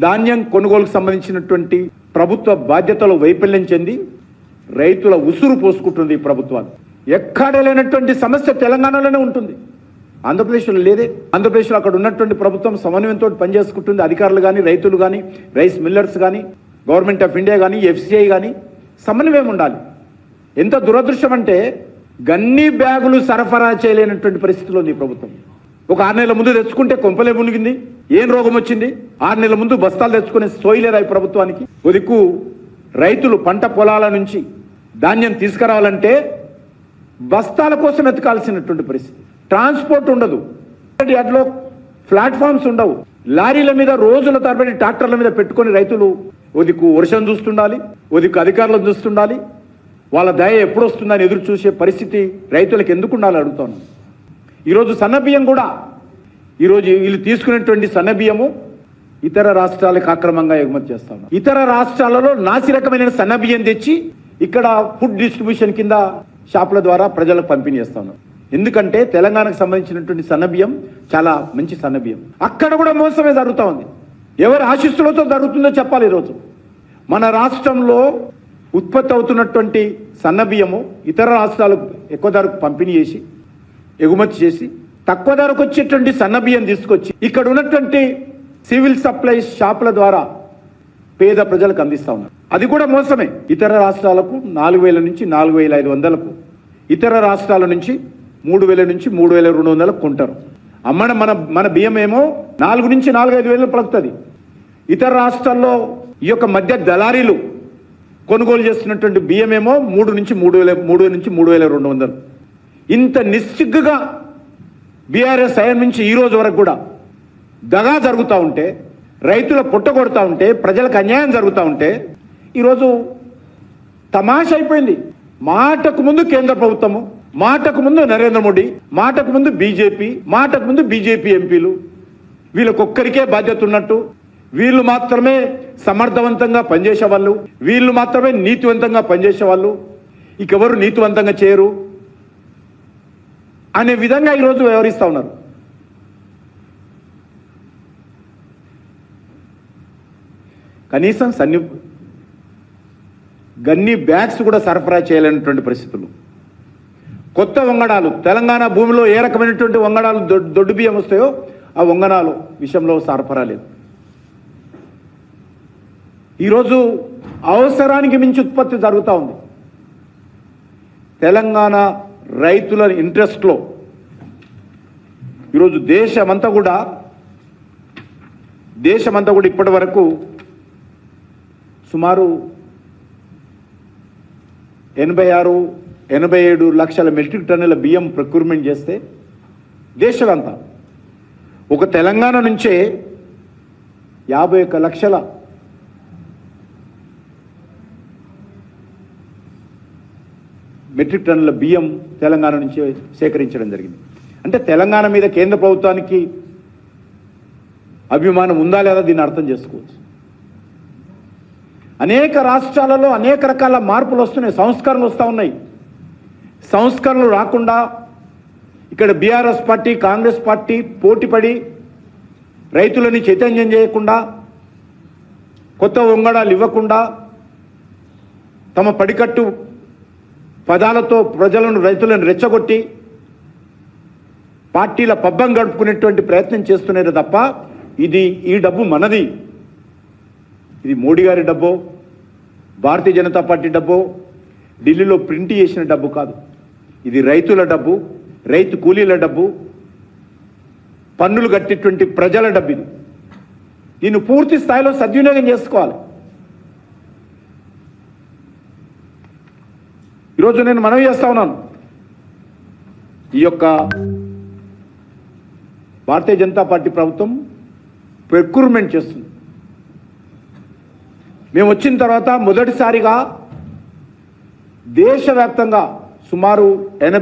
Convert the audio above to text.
ధాన్యం కొనుగోలుకు సంబంధించినటువంటి ప్రభుత్వ బాధ్యతలు వైఫల్యం చెంది రైతుల ఉసురు పోసుకుంటుంది ఈ ప్రభుత్వాలు. ఎక్కడ లేనటువంటి సమస్య తెలంగాణలోనే ఉంటుంది, ఆంధ్రప్రదేశ్లో లేదే. ఆంధ్రప్రదేశ్లో అక్కడ ఉన్నటువంటి ప్రభుత్వం సమన్వయంతో పనిచేసుకుంటుంది. అధికారులు కానీ, రైతులు కానీ, రైస్ మిల్లర్స్ కానీ, గవర్నమెంట్ ఆఫ్ ఇండియా కానీ, ఎఫ్సిఐ కానీ సమన్వయం ఉండాలి. ఎంత దురదృష్టం అంటే గన్ని బ్యాగులు సరఫరా చేయలేనటువంటి పరిస్థితిలో ఉంది ప్రభుత్వం. ఒక 6 నెలల ముందు తెచ్చుకుంటే కొంపలే మునిగింది. ఏం రోగం వచ్చింది? 6 నెలల ముందు బస్తాలు తెచ్చుకునే సోయిలేదా ఈ ప్రభుత్వానికి? ఒదిక్కు రైతులు పంట పొలాల నుంచి ధాన్యం తీసుకురావాలంటే బస్తాల కోసం ఎత్తుకాల్సినటువంటి పరిస్థితి. ట్రాన్స్పోర్ట్ ఉండదు, అట్లో ప్లాట్ఫామ్స్ ఉండవు. లారీల మీద రోజుల తరబడి ట్రాక్టర్ల మీద పెట్టుకొని రైతులు ఒదిక్కు వర్షం చూస్తుండాలి, ఒదిక్కు అధికారులను చూస్తుండాలి. వాళ్ళ దయ ఎప్పుడు వస్తుందని ఎదురు చూసే పరిస్థితి రైతులకు ఎందుకు ఉండాలని అడుగుతాను. ఈరోజు సన్నబియ్యం కూడా, ఈరోజు వీళ్ళు తీసుకునేటువంటి సన్నబియ్యము ఇతర రాష్ట్రాలకు అక్రమంగా ఎగుమతి చేస్తా ఉన్నారు. ఇతర రాష్ట్రాలలో నాసి రకమైన సన్నబియ్యం తెచ్చి ఇక్కడ ఫుడ్ డిస్ట్రిబ్యూషన్ కింద షాపుల ద్వారా ప్రజలకు పంపిణీ చేస్తా ఉన్నారు. ఎందుకంటే తెలంగాణకు సంబంధించినటువంటి సన్నబియ్యం చాలా మంచి సన్నబియ్యం. అక్కడ కూడా మోసమే జరుగుతూ ఉంది. ఎవరి ఆశీస్సులతో జరుగుతుందో చెప్పాలి. ఈరోజు మన రాష్ట్రంలో ఉత్పత్తి అవుతున్నటువంటి సన్నబియ్యము ఇతర రాష్ట్రాలకు ఎక్కువ ధరకు పంపిణీ చేసి ఎగుమతి చేసి తక్కువ ధరకు వచ్చేటువంటి సన్నబియ్యం తీసుకొచ్చి ఇక్కడ ఉన్నటువంటి సివిల్ సప్లైస్ షాపుల ద్వారా పేద ప్రజలకు అందిస్తా ఉన్నారు. అది కూడా మోసమే. ఇతర రాష్ట్రాలకు 4,000 నుంచి 4,500కు, ఇతర రాష్ట్రాల నుంచి 3,000 నుంచి 3,200కు కొంటారు. అమ్మడం మన బియ్యం ఏమో 4 నుంచి 4-5 వేలు పలుకుతుంది. ఇతర రాష్ట్రాల్లో ఈ యొక్క మధ్య దళారీలు కొనుగోలు చేస్తున్నటువంటి బియ్యం ఏమో 3 నుంచి 3,200. ఇంత నిస్సిగ్గుగా బీఆర్ఎస్ హయాం నుంచి ఈ రోజు వరకు కూడా దగా జరుగుతూ ఉంటే, రైతుల పుట్టగొడుతూ ఉంటే, ప్రజలకు అన్యాయం జరుగుతూ ఉంటే ఈరోజు తమాషా అయిపోయింది. మాటకు ముందు కేంద్ర ప్రభుత్వము, మాటకు ముందు నరేంద్ర మోడీ, మాటకు ముందు బీజేపీ, మాటకు ముందు బీజేపీ ఎంపీలు, వీళ్ళకొక్కరికే బాధ్యత ఉన్నట్టు, వీళ్ళు మాత్రమే సమర్థవంతంగా పనిచేసే వాళ్ళు, వీళ్ళు మాత్రమే నీతివంతంగా పనిచేసే వాళ్ళు, ఇంకెవరు నీతివంతంగా చేయరు అనే విధంగా ఈరోజు వ్యవహరిస్తూ ఉన్నారు. కనీసం గన్ని బ్యాగ్స్ కూడా సరఫరా చేయలేనటువంటి పరిస్థితులు. కొత్త వంగడాలు, తెలంగాణ భూమిలో ఏ రకమైనటువంటి వంగడాలు దొడ్డు బియ్యం వస్తాయో ఆ వంగడాలు విషయంలో సరఫరా లేదు. ఈరోజు అవసరానికి మించి ఉత్పత్తి జరుగుతూ ఉంది. తెలంగాణ రైతుల ఇంట్రెస్ట్లో ఈరోజు దేశమంతా కూడా ఇప్పటి వరకు సుమారు 86-87 లక్షల మెట్రిక్ టన్నుల బియ్యం ప్రొక్యూర్మెంట్ చేస్తే దేశమంతా ఒక తెలంగాణ నుంచే 51 లక్షల మెట్రిక్ టన్నుల బియ్యం తెలంగాణ నుంచి సేకరించడం జరిగింది. అంటే తెలంగాణ మీద కేంద్ర ప్రభుత్వానికి అభిమానం ఉందా లేదా దీన్ని అర్థం చేసుకోవచ్చు. అనేక రాష్ట్రాలలో అనేక రకాల మార్పులు వస్తున్నాయి, సంస్కరణలు వస్తూ ఉన్నాయి. సంస్కరణలు రాకుండా ఇక్కడ బీఆర్ఎస్ పార్టీ, కాంగ్రెస్ పార్టీ పోటీపడి రైతులని చైతన్యం చేయకుండా, కొత్త వంగడాలు ఇవ్వకుండా, తమ పడికట్టు పదాలతో రైతులను రెచ్చగొట్టి పార్టీల పబ్బం గడుపుకునేటువంటి ప్రయత్నం చేస్తున్నారు తప్ప ఈ డబ్బు మనది, ఇది మోడీ గారి డబ్బో, భారతీయ జనతా పార్టీ డబ్బో, ఢిల్లీలో ప్రింట్ చేసిన డబ్బు కాదు. ఇది రైతుల డబ్బు, రైతు కూలీల డబ్బు, పన్నులు కట్టేటువంటి ప్రజల డబ్బు. ఇది దీన్ని పూర్తి స్థాయిలో సద్వినియోగం చేసుకోవాలి. ఈరోజు నేను మనవి చేస్తా ఉన్నాను, ఈ యొక్క భారతీయ జనతా పార్టీ ప్రభుత్వం ప్రొక్యూర్మెంట్ చేస్తుంది. మేము వచ్చిన తర్వాత మొదటిసారిగా దేశవ్యాప్తంగా సుమారు 80